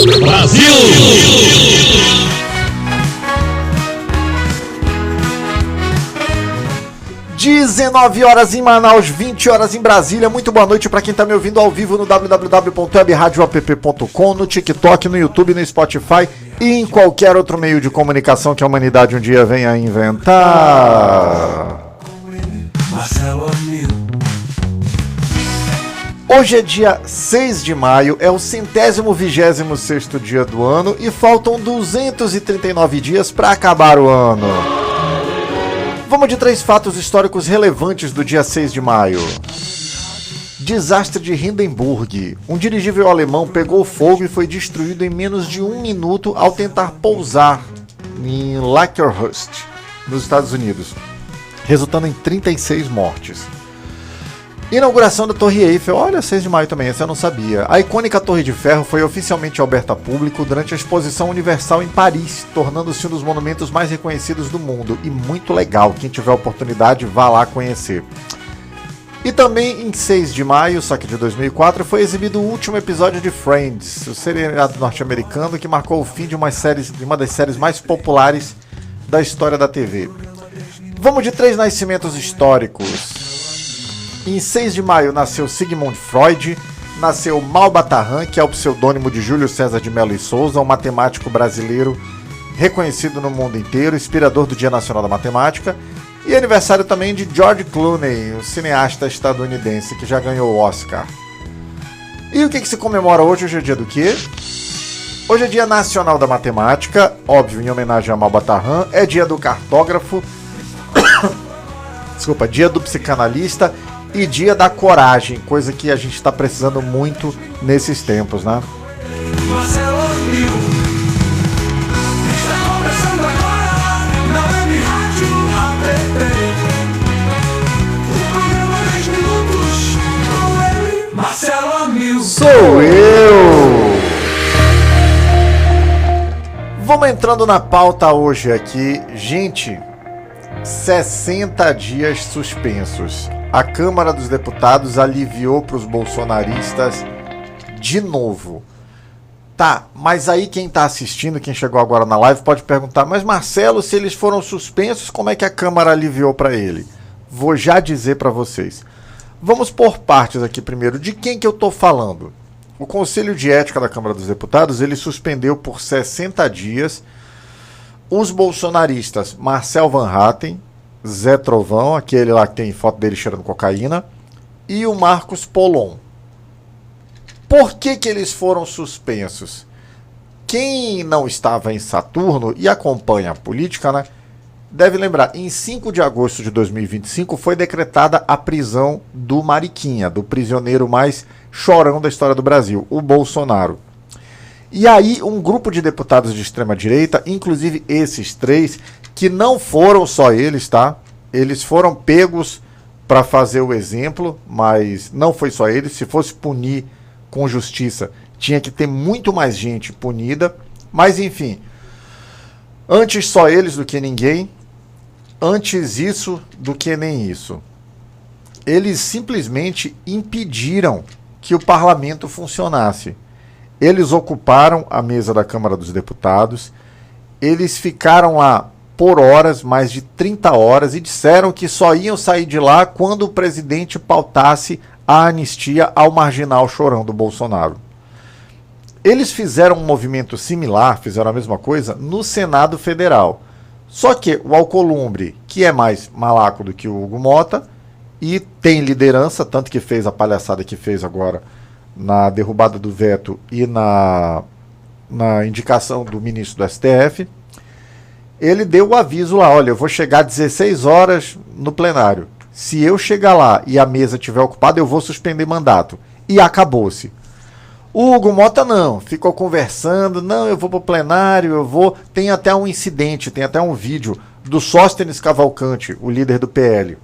Brasil! 19 horas em Manaus, 20 horas em Brasília. Muito boa noite para quem está me ouvindo ao vivo no www.webradioapp.com, no TikTok, no YouTube, no Spotify e em qualquer outro meio de comunicação que a humanidade um dia venha a inventar. Hoje é dia 6 de maio, é o 126º dia do ano e faltam 239 dias para acabar o ano. Vamos de 3 fatos históricos relevantes do dia 6 de maio. Desastre de Hindenburg. Um dirigível alemão pegou fogo e foi destruído em menos de 1 minuto ao tentar pousar em Lakehurst, nos Estados Unidos, resultando em 36 mortes. Inauguração da Torre Eiffel. Olha, 6 de maio também, essa eu não sabia. A icônica Torre de Ferro foi oficialmente aberta a público durante a Exposição Universal em Paris, tornando-se um dos monumentos mais reconhecidos do mundo. E muito legal, quem tiver oportunidade, vá lá conhecer. E também em 6 de maio, só que de 2004, foi exibido o último episódio de Friends, o seriado norte-americano que marcou o fim de uma das séries mais populares da história da TV. Vamos de 3 nascimentos históricos. Em 6 de maio nasceu Sigmund Freud, nasceu Malbatarran, que é o pseudônimo de Júlio César de Mello e Souza, um matemático brasileiro reconhecido no mundo inteiro, inspirador do Dia Nacional da Matemática, e aniversário também de George Clooney, o cineasta estadunidense que já ganhou o Oscar. E o que se comemora hoje? Hoje é dia do quê? Hoje é Dia Nacional da Matemática, óbvio, em homenagem a Malbatarran, é dia do cartógrafo, desculpa, dia do psicanalista, e dia da coragem, coisa que a gente está precisando muito nesses tempos, né? Sou eu! Vamos entrando na pauta hoje aqui. Gente, 60 dias suspensos. A Câmara dos Deputados aliviou para os bolsonaristas de novo. Tá, mas aí quem está assistindo, quem chegou agora na live, pode perguntar: mas Marcelo, se eles foram suspensos, como é que a Câmara aliviou para ele? Vou já dizer para vocês. Vamos por partes aqui primeiro. De quem que eu estou falando? O Conselho de Ética da Câmara dos Deputados, ele suspendeu por 60 dias os bolsonaristas Marcel Van Hatten, Zé Trovão, aquele lá que tem foto dele cheirando cocaína, e o Marcos Polon. Por que eles foram suspensos? Quem não estava em Saturno e acompanha a política, né, deve lembrar, em 5 de agosto de 2025 foi decretada a prisão do Mariquinha, do prisioneiro mais chorão da história do Brasil, o Bolsonaro. E aí um grupo de deputados de extrema-direita, inclusive esses 3, que não foram só eles, tá? Eles foram pegos para fazer o exemplo, mas não foi só eles. Se fosse punir com justiça, tinha que ter muito mais gente punida. Mas enfim, antes só eles do que ninguém, antes isso do que nem isso. Eles simplesmente impediram que o parlamento funcionasse. Eles ocuparam a mesa da Câmara dos Deputados, eles ficaram lá por horas, mais de 30 horas, e disseram que só iam sair de lá quando o presidente pautasse a anistia ao marginal chorão do Bolsonaro. Eles fizeram um movimento similar, fizeram a mesma coisa, no Senado Federal. Só que o Alcolumbre, que é mais malaco do que o Hugo Mota, e tem liderança, tanto que fez a palhaçada que fez agora na derrubada do veto e na indicação do ministro do STF, ele deu o aviso lá: olha, eu vou chegar às 16 horas no plenário. Se eu chegar lá e a mesa estiver ocupada, eu vou suspender mandato. E acabou-se. O Hugo Mota não, ficou conversando: não, eu vou para o plenário, eu vou... Tem até um incidente, tem até um vídeo do Sóstenes Cavalcante, o líder do PL,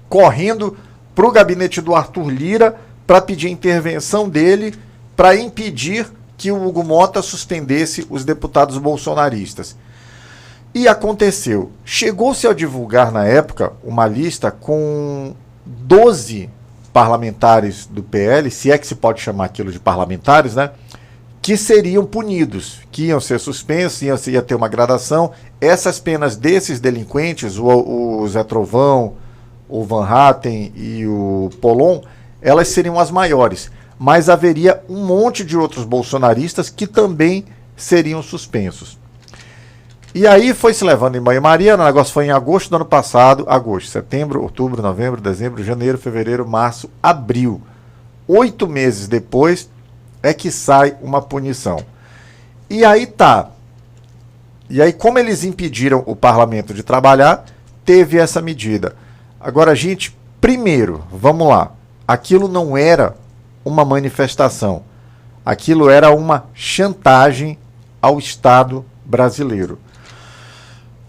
correndo para o gabinete do Arthur Lira para pedir a intervenção dele para impedir que o Hugo Mota suspendesse os deputados bolsonaristas. E aconteceu. Chegou-se a divulgar na época uma lista com 12 parlamentares do PL, se é que se pode chamar aquilo de parlamentares, né? que seriam punidos, que iam ser suspensos, ia ter uma gradação. Essas penas desses delinquentes, o Zé Trovão, o Van Hatten e o Polon, elas seriam as maiores. Mas haveria um monte de outros bolsonaristas que também seriam suspensos. E aí foi se levando em banho-maria, o negócio foi em agosto do ano passado, setembro, outubro, novembro, dezembro, janeiro, fevereiro, março, abril. 8 meses depois é que sai uma punição. E aí tá. E aí, como eles impediram o parlamento de trabalhar, teve essa medida. Agora, gente, primeiro, vamos lá. Aquilo não era uma manifestação. Aquilo era uma chantagem ao Estado brasileiro.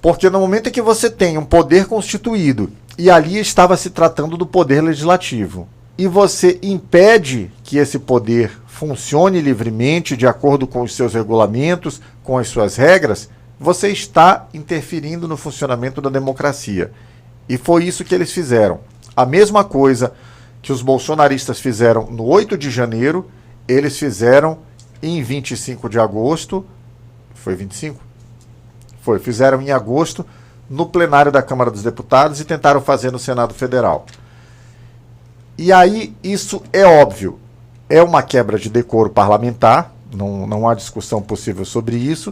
Porque no momento em que você tem um poder constituído, e ali estava se tratando do poder legislativo, e você impede que esse poder funcione livremente, de acordo com os seus regulamentos, com as suas regras, você está interferindo no funcionamento da democracia. E foi isso que eles fizeram. A mesma coisa que os bolsonaristas fizeram no 8 de janeiro, eles fizeram em 25 de agosto. Foi 25? Foi, fizeram em agosto, no plenário da Câmara dos Deputados, e tentaram fazer no Senado Federal. E aí, isso é óbvio, é uma quebra de decoro parlamentar, não há discussão possível sobre isso,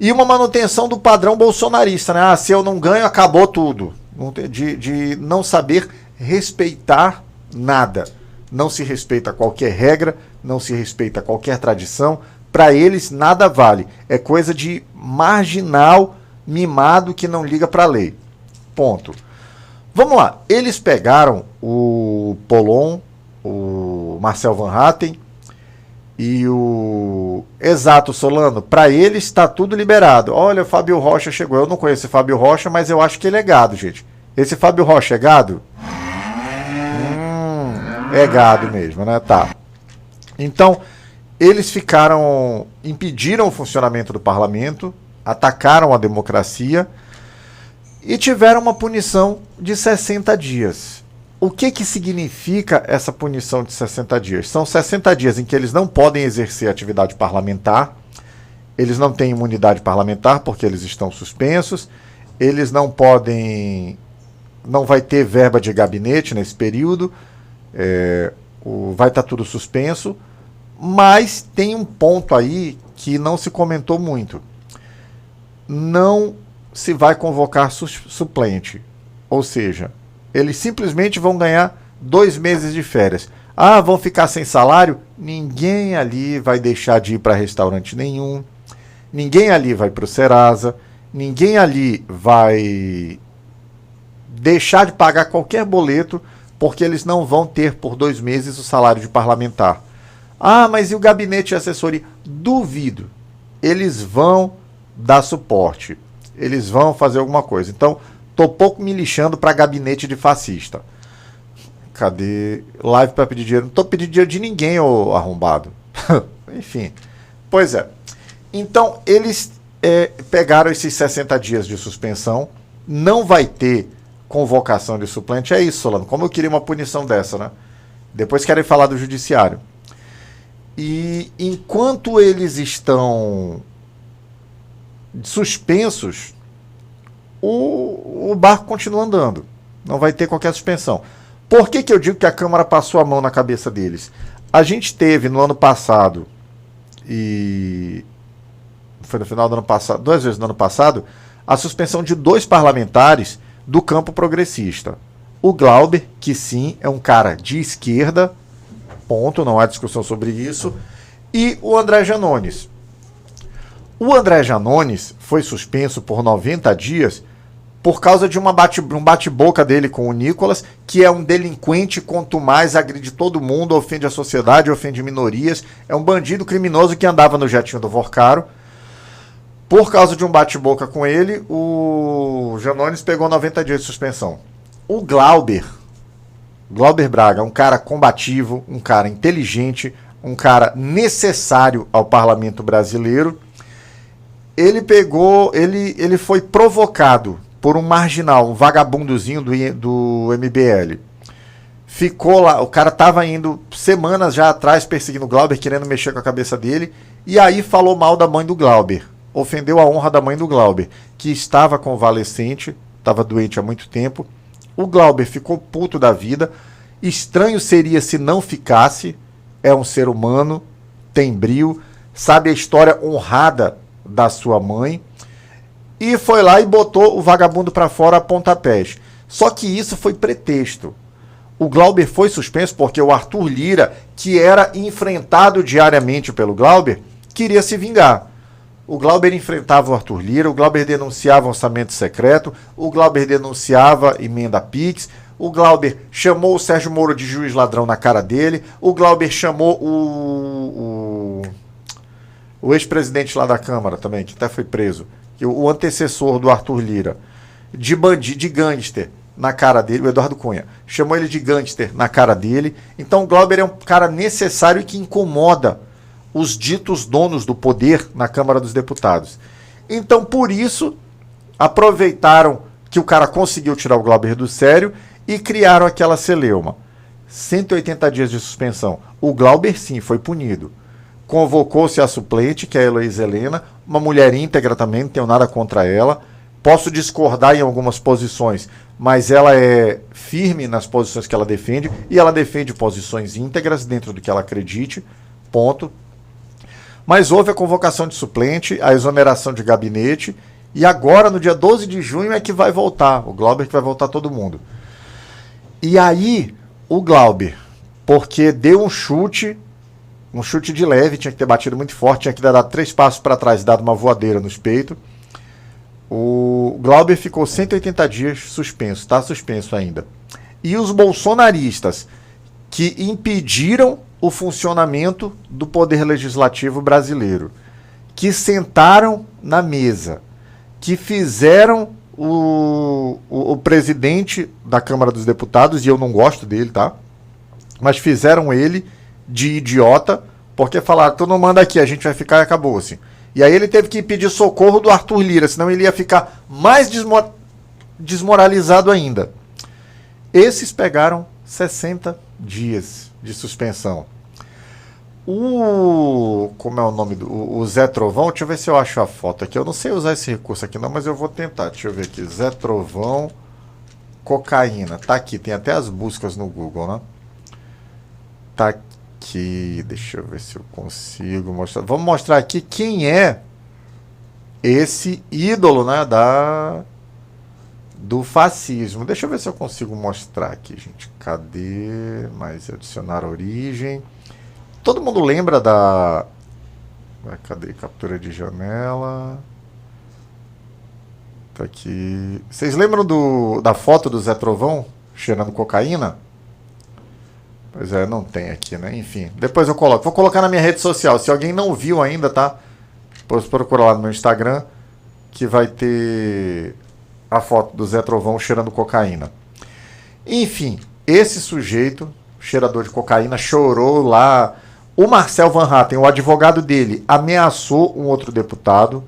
e uma manutenção do padrão bolsonarista, né? Se eu não ganho, acabou tudo. De não saber respeitar nada. Não se respeita qualquer regra, não se respeita qualquer tradição. Para eles, nada vale. É coisa de marginal, mimado, que não liga para a lei. Ponto. Vamos lá. Eles pegaram o Polon, o Marcel Van Hatten e o Exato Solano. Para eles está tudo liberado. Olha, o Fábio Rocha chegou. Eu não conheço o Fábio Rocha, mas eu acho que ele é gado, gente. Esse Fábio Rocha é gado? É gado mesmo, né? Tá. Então, eles impediram o funcionamento do parlamento, atacaram a democracia e tiveram uma punição de 60 dias. O que significa essa punição de 60 dias? São 60 dias em que eles não podem exercer atividade parlamentar, eles não têm imunidade parlamentar porque eles estão suspensos, eles não vai ter verba de gabinete nesse período, vai estar tudo suspenso, mas tem um ponto aí que não se comentou muito. Não se vai convocar suplente, ou seja, eles simplesmente vão ganhar 2 meses de férias. Vão ficar sem salário? Ninguém ali vai deixar de ir para restaurante nenhum, ninguém ali vai para o Serasa, ninguém ali vai deixar de pagar qualquer boleto, porque eles não vão ter por 2 meses o salário de parlamentar. Mas e o gabinete de assessoria? Duvido. Eles vão dar suporte. Eles vão fazer alguma coisa. Então, tô pouco me lixando para gabinete de fascista. Cadê? Live para pedir dinheiro. Não tô pedindo dinheiro de ninguém, ô arrombado. Enfim. Pois é. Então, eles pegaram esses 60 dias de suspensão. Não vai ter convocação de suplente. É isso, Solano. Como eu queria uma punição dessa, né? Depois querem falar do judiciário. E enquanto eles estão suspensos, o barco continua andando. Não vai ter qualquer suspensão. Por que eu digo que a Câmara passou a mão na cabeça deles? A gente teve no ano passado, e foi no final do ano passado, 2 vezes no ano passado, a suspensão de 2 parlamentares do campo progressista. O Glauber, que sim, é um cara de esquerda, ponto, não há discussão sobre isso, e o André Janones. O André Janones foi suspenso por 90 dias por causa de um bate-boca dele com o Nicolas, que é um delinquente, quanto mais agride todo mundo, ofende a sociedade, ofende minorias, é um bandido criminoso que andava no jetinho do Vorcaro. Por causa de um bate-boca com ele, o Janones pegou 90 dias de suspensão. O Glauber Braga, um cara combativo, um cara inteligente, um cara necessário ao parlamento brasileiro, ele foi provocado por um marginal, um vagabundozinho do MBL. ficou lá, o cara tava indo semanas já atrás perseguindo o Glauber, querendo mexer com a cabeça dele, e aí falou mal da mãe do Glauber, ofendeu a honra da mãe do Glauber, que estava convalescente, estava doente há muito tempo. O Glauber ficou puto da vida. Estranho seria se não ficasse, é um ser humano, tem brio, sabe a história honrada da sua mãe, e foi lá e botou o vagabundo para fora a pontapés. Só que isso foi pretexto. O Glauber foi suspenso porque o Arthur Lira, que era enfrentado diariamente pelo Glauber, queria se vingar. O Glauber enfrentava o Arthur Lira, o Glauber denunciava orçamento secreto, o Glauber denunciava emenda Pix, o Glauber chamou o Sérgio Moro de juiz ladrão na cara dele, o Glauber chamou o ex-presidente lá da Câmara também, que até foi preso, o antecessor do Arthur Lira, de bandido, de gangster na cara dele, o Eduardo Cunha, chamou ele de gangster na cara dele. Então o Glauber é um cara necessário e que incomoda os ditos donos do poder na Câmara dos Deputados. Então, por isso, aproveitaram que o cara conseguiu tirar o Glauber do sério e criaram aquela celeuma. 180 dias de suspensão. O Glauber, sim, foi punido. Convocou-se a suplente, que é a Heloísa Helena, uma mulher íntegra também, não tenho nada contra ela. Posso discordar em algumas posições, mas ela é firme nas posições que ela defende, e ela defende posições íntegras dentro do que ela acredite, ponto. Mas houve a convocação de suplente, a exoneração de gabinete, e agora, no dia 12 de junho, é que vai voltar. O Glauber que vai voltar todo mundo. E aí, o Glauber, porque deu um chute de leve, tinha que ter batido muito forte, tinha que ter dado 3 passos para trás e dado uma voadeira nos peitos. O Glauber ficou 180 dias suspenso, está suspenso ainda. E os bolsonaristas que impediram o funcionamento do poder legislativo brasileiro, que sentaram na mesa, que fizeram o presidente da Câmara dos Deputados, e eu não gosto dele, tá? Mas fizeram ele de idiota, porque falaram, tu não manda aqui, a gente vai ficar e acabou-se. E aí ele teve que pedir socorro do Arthur Lira, senão ele ia ficar mais desmoralizado ainda. Esses pegaram 60 dias de suspensão. Como é o nome o Zé Trovão? Deixa eu ver se eu acho a foto aqui. Eu não sei usar esse recurso aqui não, mas eu vou tentar. Deixa eu ver aqui. Zé Trovão, cocaína. Tá aqui, tem até as buscas no Google, né? Tá aqui. Deixa eu ver se eu consigo mostrar. Vamos mostrar aqui quem é esse ídolo, né, do fascismo. Deixa eu ver se eu consigo mostrar aqui, gente. Cadê? Mais adicionar origem. Todo mundo lembra da... Cadê? Captura de janela. Tá aqui. Vocês lembram da foto do Zé Trovão cheirando cocaína? Pois é, não tem aqui, né? Enfim, depois eu coloco. Vou colocar na minha rede social. Se alguém não viu ainda, tá? Depois procura lá no meu Instagram, que vai ter a foto do Zé Trovão cheirando cocaína. Enfim, esse sujeito, cheirador de cocaína, chorou lá. O Marcel Van Hatten, o advogado dele, ameaçou um outro deputado,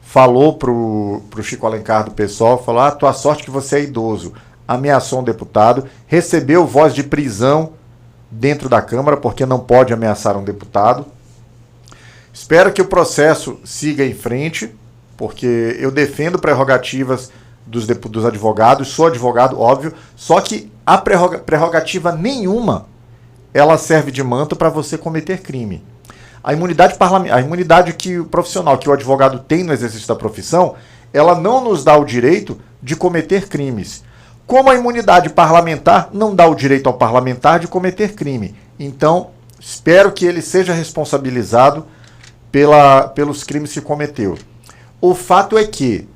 falou pro Chico Alencar do PSOL, falou, tua sorte que você é idoso. Ameaçou um deputado, recebeu voz de prisão dentro da Câmara, porque não pode ameaçar um deputado. Espero que o processo siga em frente, porque eu defendo prerrogativas dos advogados, sou advogado, óbvio, só que a prerrogativa nenhuma ela serve de manto para você cometer crime. A imunidade que o profissional, que o advogado tem no exercício da profissão, ela não nos dá o direito de cometer crimes. Como a imunidade parlamentar não dá o direito ao parlamentar de cometer crime. Então, espero que ele seja responsabilizado pelos crimes que cometeu. O fato é que,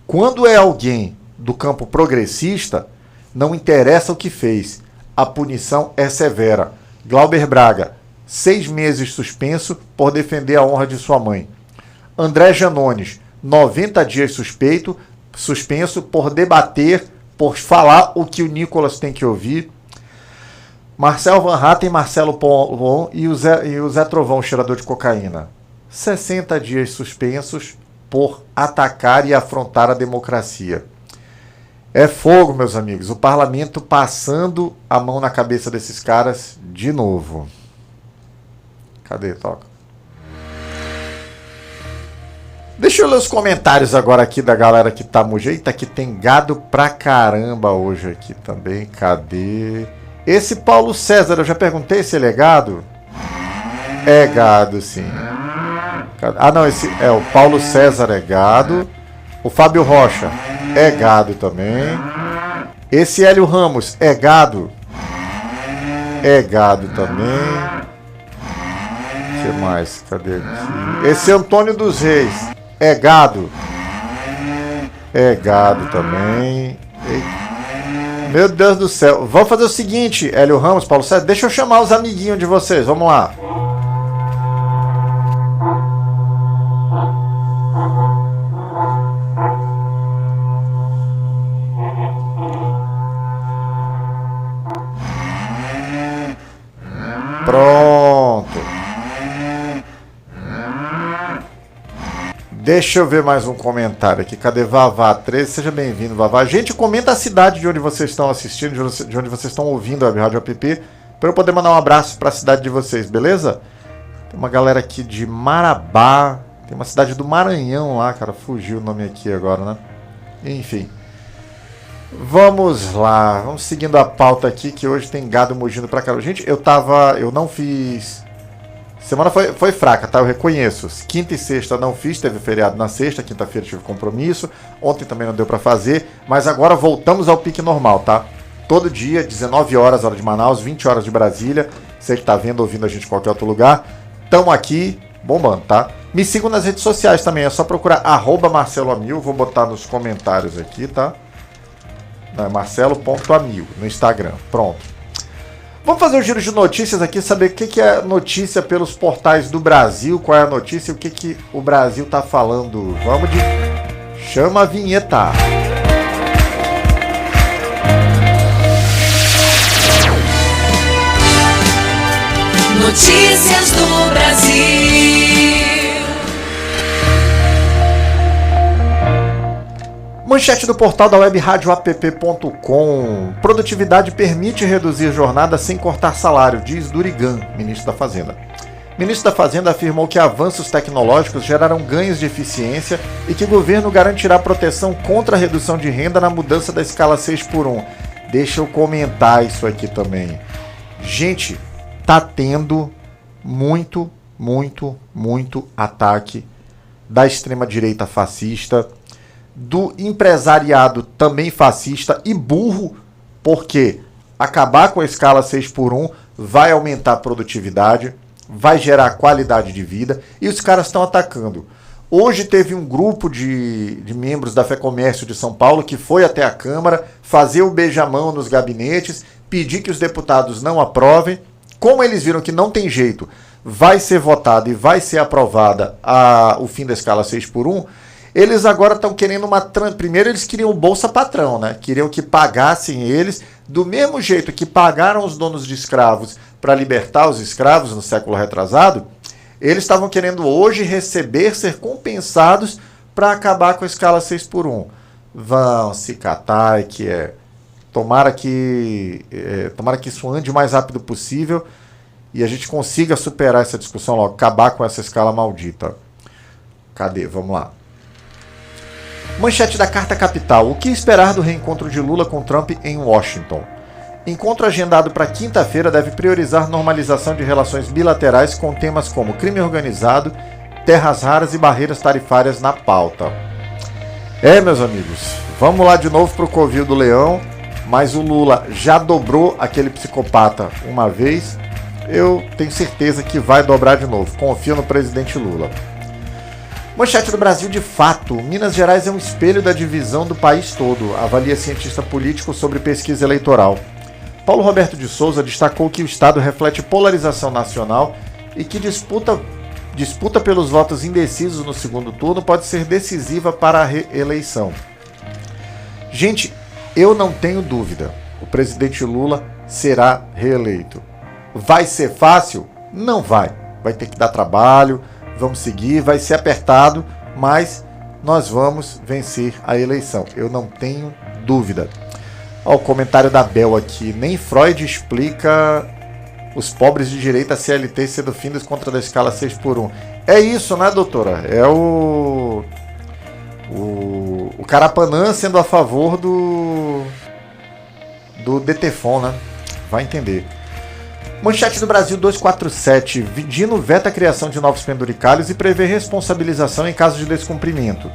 quando é alguém do campo progressista, não interessa o que fez. A punição é severa. Glauber Braga, 6 meses suspenso por defender a honra de sua mãe. André Janones, 90 dias suspenso por debater, por falar o que o Nicolas tem que ouvir. Marcel Van Hatten, Marcelo Pollon e o Zé Trovão, cheirador de cocaína. 60 dias suspensos por atacar e afrontar a democracia. É fogo, meus amigos. O parlamento passando a mão na cabeça desses caras de novo. Cadê? Toca. Deixa eu ler os comentários agora aqui da galera que tá mujeita, que tem gado pra caramba hoje aqui também. Cadê? Esse Paulo César, eu já perguntei se ele é gado? É gado, sim. Ah, não, esse é o Paulo César é gado. O Fábio Rocha é gado também. Esse Hélio Ramos é gado. É gado também. O que mais? Cadê aqui? Esse Antônio dos Reis é gado. É gado também. Meu Deus do céu. Vamos fazer o seguinte, Hélio Ramos, Paulo César. Deixa eu chamar os amiguinhos de vocês. Vamos lá. Pronto. Deixa eu ver mais um comentário aqui. Cadê Vavá 13? Seja bem-vindo, Vavá. Gente, comenta a cidade de onde vocês estão assistindo, de onde vocês estão ouvindo a Web Rádio App, para eu poder mandar um abraço para a cidade de vocês, beleza? Tem uma galera aqui de Marabá. Tem uma cidade do Maranhão lá, cara. Fugiu o nome aqui agora, né? Enfim. Vamos lá. Vamos seguindo a pauta aqui, que hoje tem gado mugindo pra caramba. Gente, eu não fiz... Semana foi fraca, tá? Eu reconheço. Quinta e sexta não fiz, teve feriado na sexta, quinta-feira tive compromisso. Ontem também não deu pra fazer, mas agora voltamos ao pique normal, tá? Todo dia, 19 horas, hora de Manaus, 20 horas de Brasília. Você que tá vendo, ouvindo a gente em qualquer outro lugar. Tamo aqui, bombando, tá? Me sigam nas redes sociais também, é só procurar @MarceloAmil. Vou botar nos comentários aqui, tá? Não, é marcelo.amil no Instagram. Pronto. Vamos fazer um giro de notícias aqui, saber o que é notícia pelos portais do Brasil, qual é a notícia e o que o Brasil tá falando. Vamos de... Chama a vinheta. Notícias do Brasil. Manchete do portal da webradioapp.com. Produtividade permite reduzir jornada sem cortar salário, diz Durigan, ministro da Fazenda. Ministro da Fazenda afirmou que avanços tecnológicos gerarão ganhos de eficiência e que o governo garantirá proteção contra a redução de renda na mudança da escala 6x1. Deixa eu comentar isso aqui também. Gente, tá tendo muito ataque da extrema-direita fascista, do empresariado também fascista e burro, porque acabar com a escala 6x1 vai aumentar a produtividade, vai gerar qualidade de vida, e os caras estão atacando. Hoje teve um grupo de membros da FEComércio de São Paulo que foi até a Câmara fazer o beijamão nos gabinetes, pedir que os deputados não aprovem. Como eles viram que não tem jeito, vai ser votada e vai ser aprovada o fim da escala 6x1, eles agora estão querendo uma... Primeiro eles queriam o Bolsa Patrão, né? Queriam que pagassem eles, do mesmo jeito que pagaram os donos de escravos para libertar os escravos no século retrasado, eles estavam querendo hoje receber, ser compensados para acabar com a escala 6x1. Vão se catar e que é... Tomara que isso ande o mais rápido possível e a gente consiga superar essa discussão logo, acabar com essa escala maldita. Cadê? Vamos lá. Manchete da Carta Capital. O que esperar do reencontro de Lula com Trump em Washington? Encontro agendado para quinta-feira deve priorizar normalização de relações bilaterais com temas como crime organizado, terras raras e barreiras tarifárias na pauta. Meus amigos, vamos lá de novo para o Covil do Leão, mas o Lula já dobrou aquele psicopata uma vez, eu tenho certeza que vai dobrar de novo. Confio no presidente Lula. Manchete do Brasil de Fato. Minas Gerais é um espelho da divisão do país todo, avalia cientista político sobre pesquisa eleitoral. Paulo Roberto de Souza destacou que o estado reflete polarização nacional e que disputa pelos votos indecisos no segundo turno pode ser decisiva para a reeleição. Gente, eu não tenho dúvida, o presidente Lula será reeleito. Vai ser fácil? Não vai. Vai ter que dar trabalho. Vamos seguir, vai ser apertado, mas nós vamos vencer a eleição. Eu não tenho dúvida. Ó, o comentário da Bel aqui. Nem Freud explica os pobres de direita CLT sendo findos contra da escala 6x1. É isso, né, doutora? É o Carapanã sendo a favor do DTFON, né? Vai entender. Manchete do Brasil 247. Dino veta a criação de novos penduricalhos e prevê responsabilização em caso de descumprimento.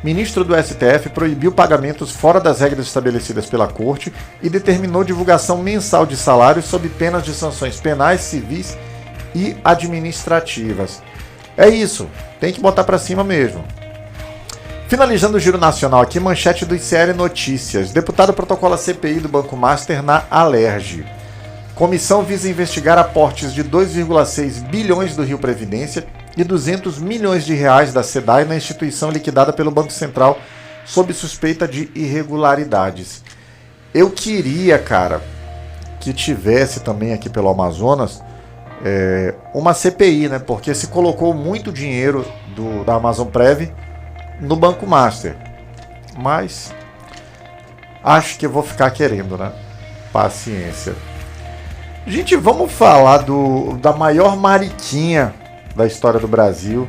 Ministro do STF proibiu pagamentos fora das regras estabelecidas pela Corte e determinou divulgação mensal de salários sob penas de sanções penais, civis e administrativas. É isso, tem que botar pra cima mesmo. Finalizando o giro nacional aqui, manchete do ICL Notícias. Deputado protocola CPI do Banco Master na Alerj. Comissão visa investigar aportes de 2,6 bilhões do Rio Previdência e 200 milhões de reais da SEDAI na instituição liquidada pelo Banco Central sob suspeita de irregularidades. Eu queria, cara, que tivesse também aqui pelo Amazonas uma CPI, né? Porque se colocou muito dinheiro da Amazon Prev no Banco Master. Mas acho que eu vou ficar querendo, né? Paciência. Gente, vamos falar da maior mariquinha da história do Brasil.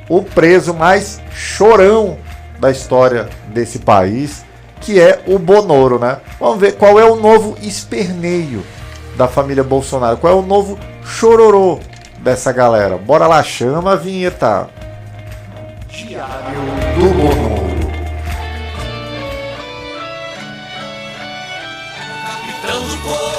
O preso mais chorão da história desse país, que é o Bonoro, né? Vamos ver qual é o novo esperneio da família Bolsonaro. Qual é o novo chororô dessa galera. Bora lá, chama a vinheta. Diário do Bonoro. Capitão do povo.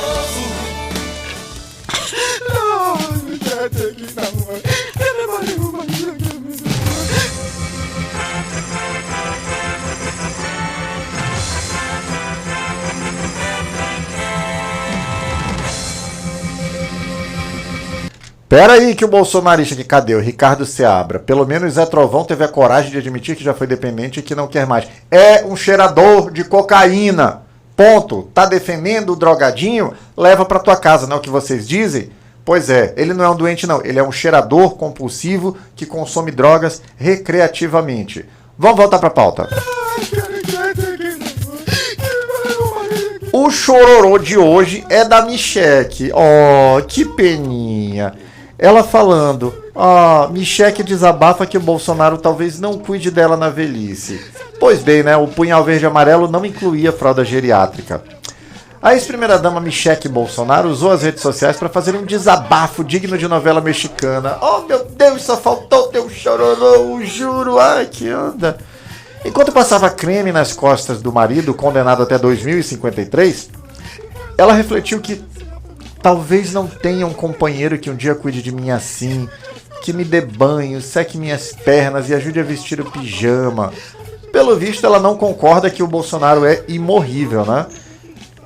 Pera aí que o bolsonarista aqui, cadê? O Ricardo Seabra. Pelo menos Zé Trovão teve a coragem de admitir que já foi dependente e que não quer mais. É um cheirador de cocaína. Ponto. Tá defendendo o drogadinho? Leva pra tua casa, não é o que vocês dizem? Pois é, ele não é um doente não. Ele é um cheirador compulsivo que consome drogas recreativamente. Vamos voltar pra pauta. O chororô de hoje é da Micheque. Oh, que peninha. Ela falando, Micheque desabafa que o Bolsonaro talvez não cuide dela na velhice. Pois bem, né? O punhal verde e amarelo não incluía fralda geriátrica. A ex-primeira-dama Micheque Bolsonaro usou as redes sociais para fazer um desabafo digno de novela mexicana. Oh, meu Deus, só faltou teu chororô, juro. Ai, que anda. Enquanto passava creme nas costas do marido, condenado até 2053, ela refletiu que talvez não tenha um companheiro que um dia cuide de mim assim, que me dê banho, seque minhas pernas e ajude a vestir o pijama. Pelo visto, ela não concorda que o Bolsonaro é imorrível, né?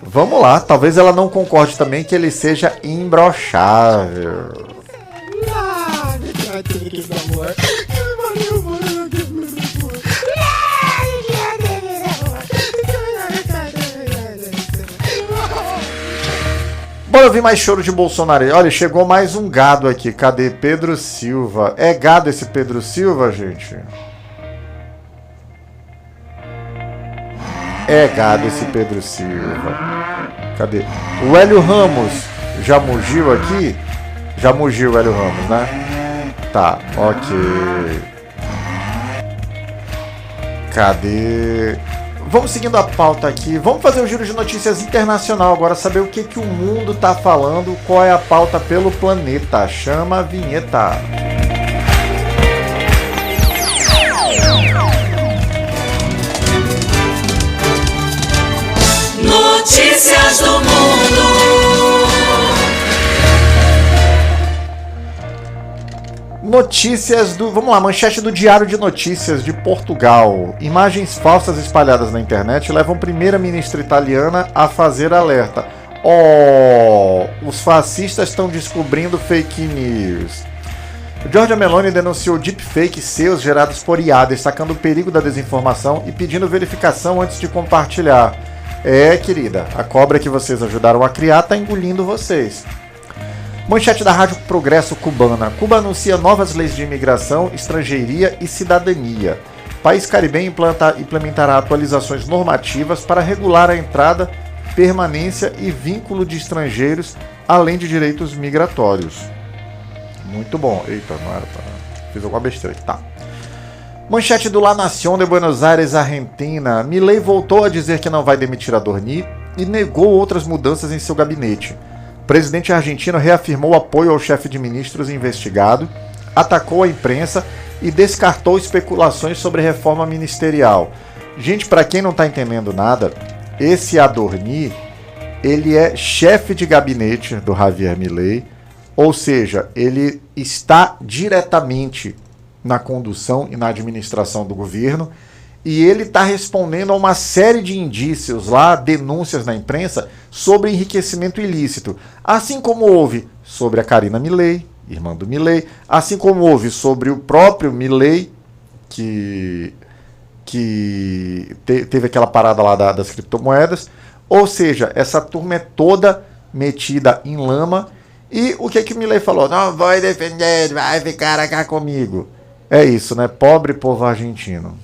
Vamos lá, talvez ela não concorde também que ele seja imbrochável. Bora ouvir mais choro de Bolsonaro. Olha, chegou mais um gado aqui. Cadê Pedro Silva? É gado esse Pedro Silva, gente? É gado esse Pedro Silva. Cadê? O Hélio Ramos já mugiu aqui? Já mugiu o Hélio Ramos, né? Tá, ok. Cadê? Vamos seguindo a pauta aqui. Vamos fazer um giro de notícias internacional agora, saber o que o mundo tá falando, qual é a pauta pelo planeta. Chama a vinheta. Notícias do mundo. Notícias do... Vamos lá, manchete do Diário de Notícias de Portugal. Imagens falsas espalhadas na internet levam primeira-ministra italiana a fazer alerta. Os fascistas estão descobrindo fake news. Giorgia Meloni denunciou deepfakes seus gerados por IA, destacando o perigo da desinformação e pedindo verificação antes de compartilhar. Querida, a cobra que vocês ajudaram a criar está engolindo vocês. Manchete da Rádio Progresso Cubana. Cuba anuncia novas leis de imigração, estrangeiria e cidadania. país caribenho implementará atualizações normativas para regular a entrada, permanência e vínculo de estrangeiros, além de direitos migratórios. Muito bom. Eita, não era pra... Fiz alguma besteira aqui. Tá. Manchete do La Nación de Buenos Aires, Argentina. Milei voltou a dizer que não vai demitir Adorni e negou outras mudanças em seu gabinete. O presidente argentino reafirmou apoio ao chefe de ministros investigado, atacou a imprensa e descartou especulações sobre reforma ministerial. Gente, para quem não está entendendo nada, esse Adorni, ele é chefe de gabinete do Javier Milei, ou seja, ele está diretamente na condução e na administração do governo, e ele está respondendo a uma série de indícios lá, denúncias na imprensa, sobre enriquecimento ilícito. Assim como houve sobre a Karina Milei, irmã do Milei, assim como houve sobre o próprio Milei, que teve aquela parada lá das criptomoedas. Ou seja, essa turma é toda metida em lama. E o que o Milei falou? Não vai defender, vai ficar cá comigo. É isso, né? Pobre povo argentino.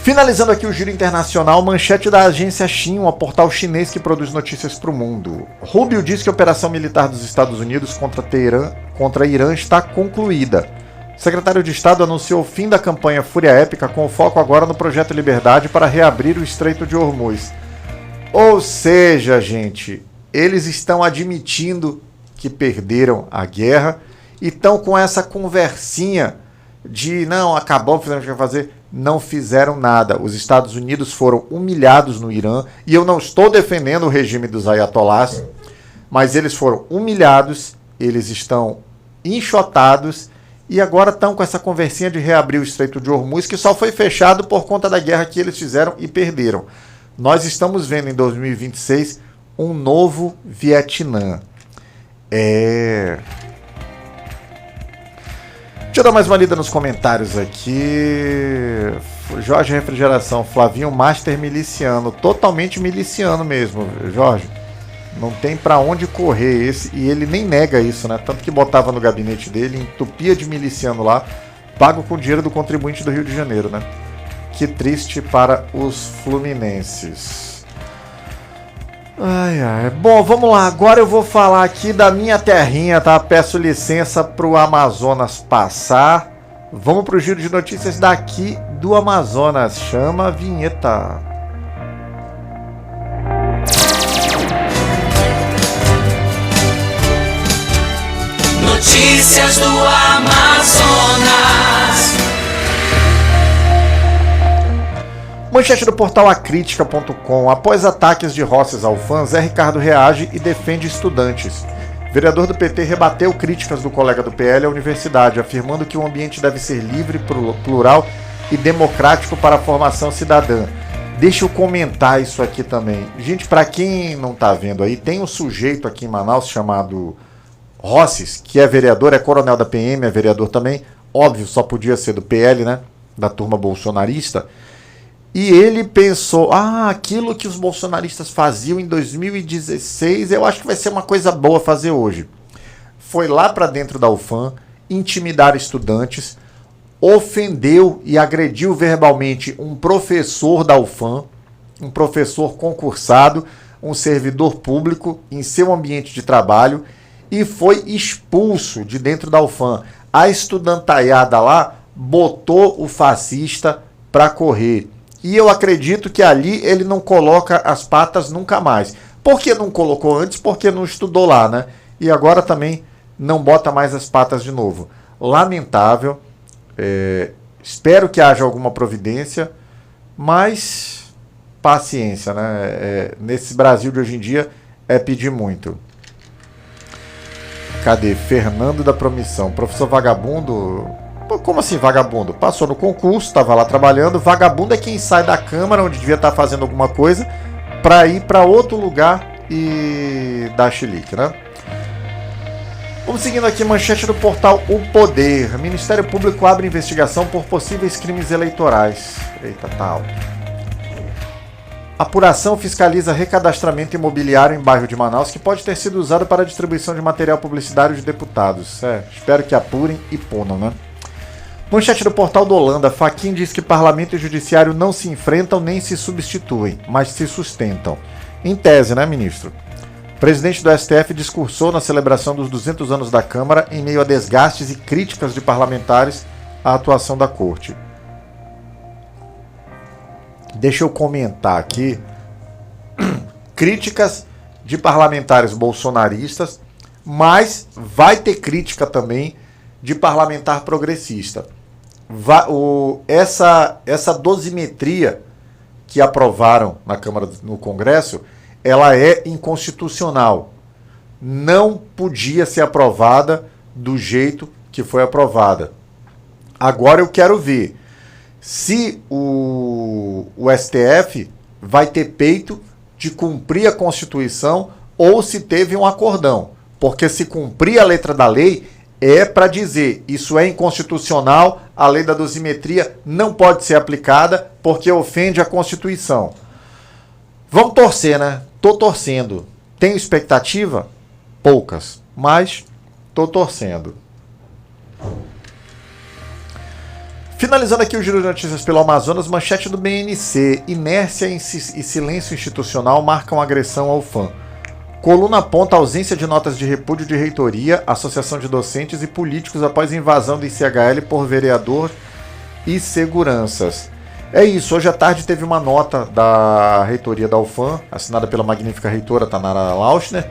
Finalizando aqui o giro internacional, manchete da agência Xinhua, portal chinês que produz notícias para o mundo. Rubio diz que a operação militar dos Estados Unidos contra Irã está concluída. O secretário de Estado anunciou o fim da campanha Fúria Épica, com foco agora no projeto Liberdade para reabrir o Estreito de Hormuz. Ou seja, gente, eles estão admitindo que perderam a guerra e estão com essa conversinha de não, acabou, fizemos o que fazer. Não fizeram nada. Os Estados Unidos foram humilhados no Irã, e eu não estou defendendo o regime dos ayatolás, mas eles foram humilhados, eles estão enxotados, e agora estão com essa conversinha de reabrir o Estreito de Hormuz, que só foi fechado por conta da guerra que eles fizeram e perderam. Nós estamos vendo em 2026 um novo Vietnã. Deixa eu dar mais uma lida nos comentários aqui. Jorge Refrigeração, Flavinho Master miliciano, totalmente miliciano mesmo, Jorge. Não tem pra onde correr esse, e ele nem nega isso, né? Tanto que botava no gabinete dele, entupia de miliciano lá, pago com o dinheiro do contribuinte do Rio de Janeiro, né? Que triste para os fluminenses. Ai, ai. Bom, vamos lá. Agora eu vou falar aqui da minha terrinha, tá? Peço licença pro Amazonas passar. Vamos pro giro de notícias daqui do Amazonas. Chama a vinheta. Notícias do Amazonas. Manchete do portal acritica.com. Após ataques de Rosses ao fã, Zé Ricardo reage e defende estudantes. Vereador do PT rebateu críticas do colega do PL à universidade, afirmando que o ambiente deve ser livre, plural e democrático para a formação cidadã. Deixa eu comentar isso aqui também. Gente, para quem não está vendo aí, tem um sujeito aqui em Manaus chamado Rosses, que é vereador, é coronel da PM, é vereador também. Óbvio, só podia ser do PL, né? Da turma bolsonarista. E ele pensou, aquilo que os bolsonaristas faziam em 2016, eu acho que vai ser uma coisa boa fazer hoje. Foi lá para dentro da UFAM, intimidar estudantes, ofendeu e agrediu verbalmente um professor da UFAM, um professor concursado, um servidor público em seu ambiente de trabalho, e foi expulso de dentro da UFAM. A estudantaiada lá botou o fascista para correr. E eu acredito que ali ele não coloca as patas nunca mais. Por que não colocou antes? Porque não estudou lá, né? E agora também não bota mais as patas de novo. Lamentável. Espero que haja alguma providência, mas paciência, né? Nesse Brasil de hoje em dia é pedir muito. Cadê? Fernando da Promissão. Professor vagabundo... Como assim vagabundo? Passou no concurso, estava lá trabalhando. Vagabundo é quem sai da Câmara, onde devia estar fazendo alguma coisa, para ir para outro lugar e dar chilique, né? Vamos seguindo aqui, manchete do portal O Poder. Ministério Público abre investigação por possíveis crimes eleitorais. Eita, tá alto. Apuração fiscaliza recadastramento imobiliário em bairro de Manaus que pode ter sido usado para a distribuição de material publicitário de deputados. Espero que apurem e punam, né? Manchete do portal do Holanda, Fachin diz que parlamento e judiciário não se enfrentam nem se substituem, mas se sustentam. Em tese, né, ministro? O presidente do STF discursou na celebração dos 200 anos da Câmara em meio a desgastes e críticas de parlamentares à atuação da Corte. Deixa eu comentar aqui. Críticas de parlamentares bolsonaristas, mas vai ter crítica também de parlamentar progressista. Essa dosimetria que aprovaram na Câmara, no Congresso, ela é inconstitucional. Não podia ser aprovada do jeito que foi aprovada. Agora eu quero ver se o STF vai ter peito de cumprir a Constituição ou se teve um acordão. Porque se cumprir a letra da lei, é para dizer, isso é inconstitucional, a lei da dosimetria não pode ser aplicada porque ofende a Constituição. Vamos torcer, né? Tô torcendo. Tenho expectativa? Poucas, mas tô torcendo. Finalizando aqui o giro de notícias pelo Amazonas, manchete do BNC. Inércia e silêncio institucional marcam agressão ao fã. Coluna aponta ausência de notas de repúdio de reitoria, associação de docentes e políticos após invasão do ICHL por vereador e seguranças. É isso, hoje à tarde teve uma nota da reitoria da UFAM, assinada pela magnífica reitora Tanara Lauschner,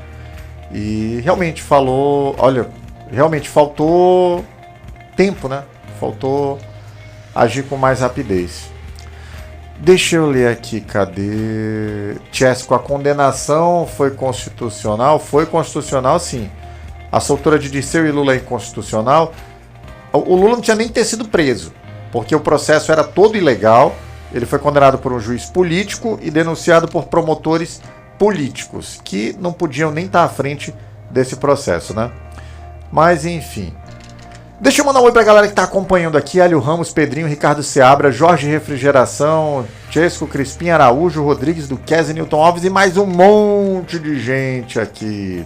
e realmente falou, olha, realmente faltou tempo, né? Faltou agir com mais rapidez. Deixa eu ler aqui, cadê? Chesco, a condenação foi constitucional? Foi constitucional, sim. A soltura de Dirceu e Lula é inconstitucional. O Lula não tinha nem que ter sido preso, porque o processo era todo ilegal. Ele foi condenado por um juiz político e denunciado por promotores políticos, que não podiam nem estar à frente desse processo, né? Mas, enfim. Deixa eu mandar um oi pra galera que tá acompanhando aqui. Hélio Ramos, Pedrinho, Ricardo Seabra, Jorge Refrigeração, Chesco, Crispim Araújo, Rodrigues Duquesne, Newton Alves e mais um monte de gente aqui.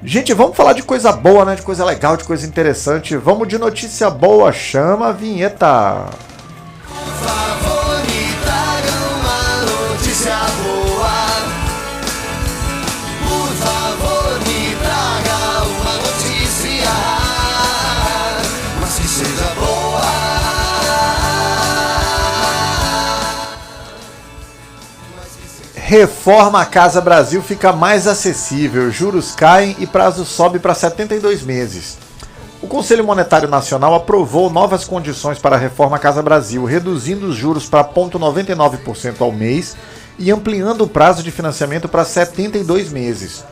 Gente, vamos falar de coisa boa, né? De coisa legal, de coisa interessante. Vamos de notícia boa. Chama a vinheta. Por favor, me tragam uma notícia boa. Por favor, me traga uma notícia, mas que seja boa. Reforma Casa Brasil fica mais acessível, juros caem e prazo sobe para 72 meses. O Conselho Monetário Nacional aprovou novas condições para a Reforma Casa Brasil, reduzindo os juros para 0,99% ao mês e ampliando o prazo de financiamento para 72 meses.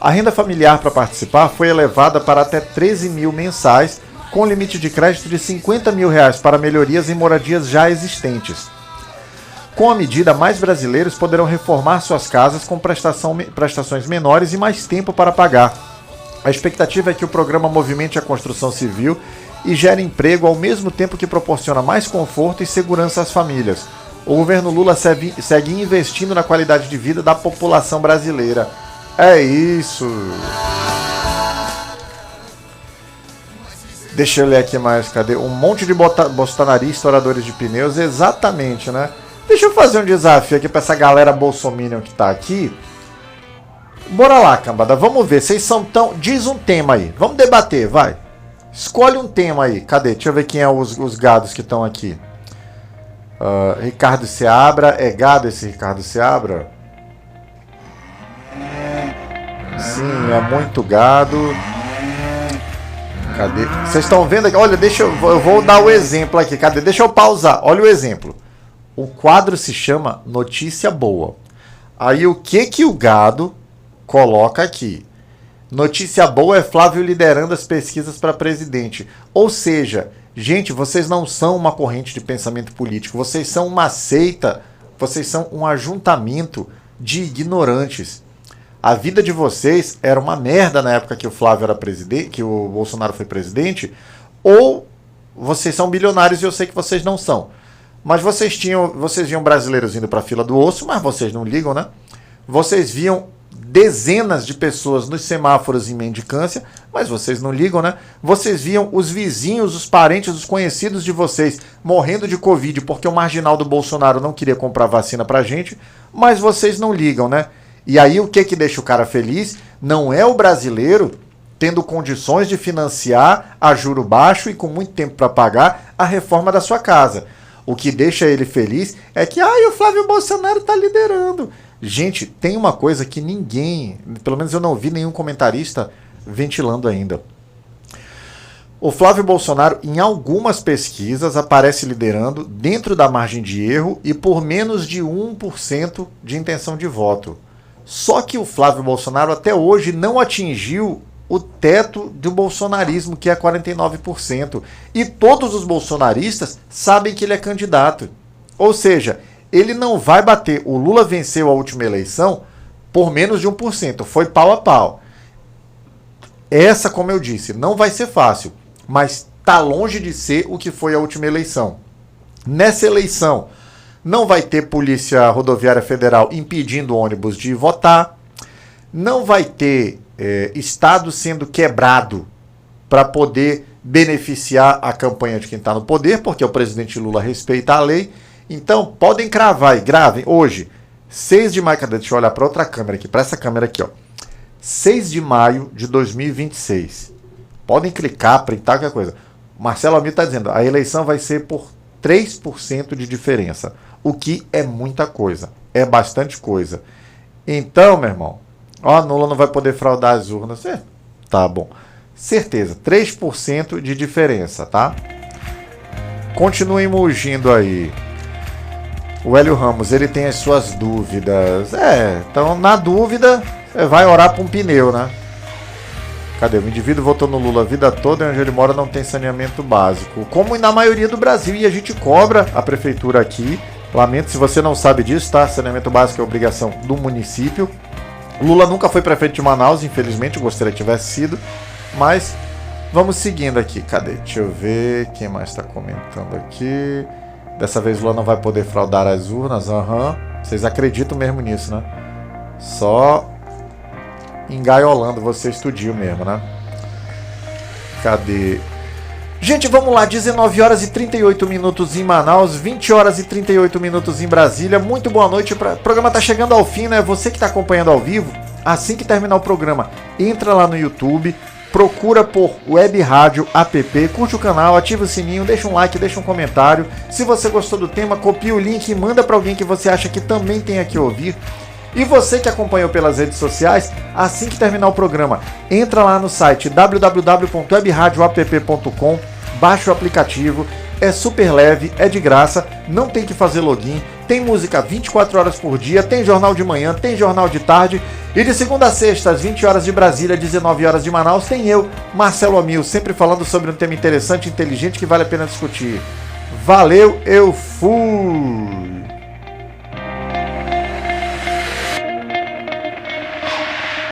A renda familiar para participar foi elevada para até 13 mil mensais, com limite de crédito de R$50 mil para melhorias em moradias já existentes. Com a medida, mais brasileiros poderão reformar suas casas com prestações menores e mais tempo para pagar. A expectativa é que o programa movimente a construção civil e gere emprego ao mesmo tempo que proporciona mais conforto e segurança às famílias. O governo Lula segue investindo na qualidade de vida da população brasileira. É isso! Deixa eu ler aqui mais, cadê? Um monte de bolsonaristas, oradores de pneus, exatamente, né? Deixa eu fazer um desafio aqui pra essa galera bolsominion que tá aqui. Bora lá, cambada, vamos ver. Vocês são tão... Diz um tema aí. Vamos debater, vai. Escolhe um tema aí. Cadê? Deixa eu ver quem é os gados que estão aqui. Ricardo Seabra. É gado esse Ricardo Seabra? Sim, é muito gado. Cadê? Vocês estão vendo aqui? Olha, eu vou dar o exemplo aqui. Cadê? Deixa eu pausar. Olha o exemplo. O quadro se chama Notícia Boa. Aí o que o gado coloca aqui? Notícia boa é Flávio liderando as pesquisas para presidente. Ou seja, gente, vocês não são uma corrente de pensamento político. Vocês são uma seita. Vocês são um ajuntamento de ignorantes. A vida de vocês era uma merda na época que o Flávio era presidente, que o Bolsonaro foi presidente. Ou vocês são bilionários e eu sei que vocês não são. Mas vocês viam brasileiros indo para a fila do osso, mas vocês não ligam, né? Vocês viam dezenas de pessoas nos semáforos em mendicância, mas vocês não ligam, né? Vocês viam os vizinhos, os parentes, os conhecidos de vocês morrendo de Covid porque o marginal do Bolsonaro não queria comprar vacina pra gente, mas vocês não ligam, né? E aí o que deixa o cara feliz? Não é o brasileiro tendo condições de financiar a juro baixo e com muito tempo para pagar a reforma da sua casa. O que deixa ele feliz é que o Flávio Bolsonaro está liderando. Gente, tem uma coisa que ninguém, pelo menos eu não vi nenhum comentarista ventilando ainda. O Flávio Bolsonaro, em algumas pesquisas, aparece liderando dentro da margem de erro e por menos de 1% de intenção de voto. Só que o Flávio Bolsonaro até hoje não atingiu o teto do bolsonarismo, que é 49%. E todos os bolsonaristas sabem que ele é candidato. Ou seja, ele não vai bater. O Lula venceu a última eleição por menos de 1%. Foi pau a pau. Essa, como eu disse, não vai ser fácil. Mas está longe de ser o que foi a última eleição. Nessa eleição, não vai ter Polícia Rodoviária Federal impedindo ônibus de votar. Não vai ter Estado sendo quebrado para poder beneficiar a campanha de quem está no poder, porque o presidente Lula respeita a lei. Então, podem cravar e gravem hoje, 6 de maio, deixa eu olhar para outra câmera aqui, para essa câmera aqui, ó. 6 de maio de 2026. Podem clicar, printar, qualquer coisa. Marcelo Amil está dizendo, a eleição vai ser por 3% de diferença, o que é muita coisa, é bastante coisa. Então, meu irmão, Lula não vai poder fraudar as urnas. Tá bom. Certeza, 3% de diferença, tá? Continuem mugindo aí. O Hélio Ramos, ele tem as suas dúvidas. Então na dúvida, você vai orar para um pneu, né? Cadê? O indivíduo votou no Lula a vida toda e onde ele mora não tem saneamento básico. Como na maioria do Brasil, e a gente cobra a prefeitura aqui. Lamento se você não sabe disso, tá? Saneamento básico é obrigação do município. Lula nunca foi prefeito de Manaus, infelizmente, eu gostaria que tivesse sido, mas vamos seguindo aqui. Cadê? Deixa eu ver quem mais está comentando aqui. Dessa vez Lula não vai poder fraudar as urnas, Vocês acreditam mesmo nisso, né? Só engaiolando você estudio mesmo, né? Cadê? Gente, vamos lá, 19 horas e 38 minutos em Manaus, 20 horas e 38 minutos em Brasília. Muito boa noite, o programa tá chegando ao fim, né? Você que tá acompanhando ao vivo, assim que terminar o programa, entra lá no YouTube, procura por Web Rádio App, curte o canal, ativa o sininho, deixa um like, deixa um comentário. Se você gostou do tema, copia o link e manda para alguém que você acha que também tenha que ouvir. E você que acompanhou pelas redes sociais, assim que terminar o programa, entra lá no site www.webradioapp.com, baixa o aplicativo, é super leve, é de graça, não tem que fazer login, tem música 24 horas por dia, tem jornal de manhã, tem jornal de tarde, e de segunda a sexta, às 20 horas de Brasília, 19 horas de Manaus, tem eu, Marcelo Amil, sempre falando sobre um tema interessante e inteligente que vale a pena discutir. Valeu, eu fui!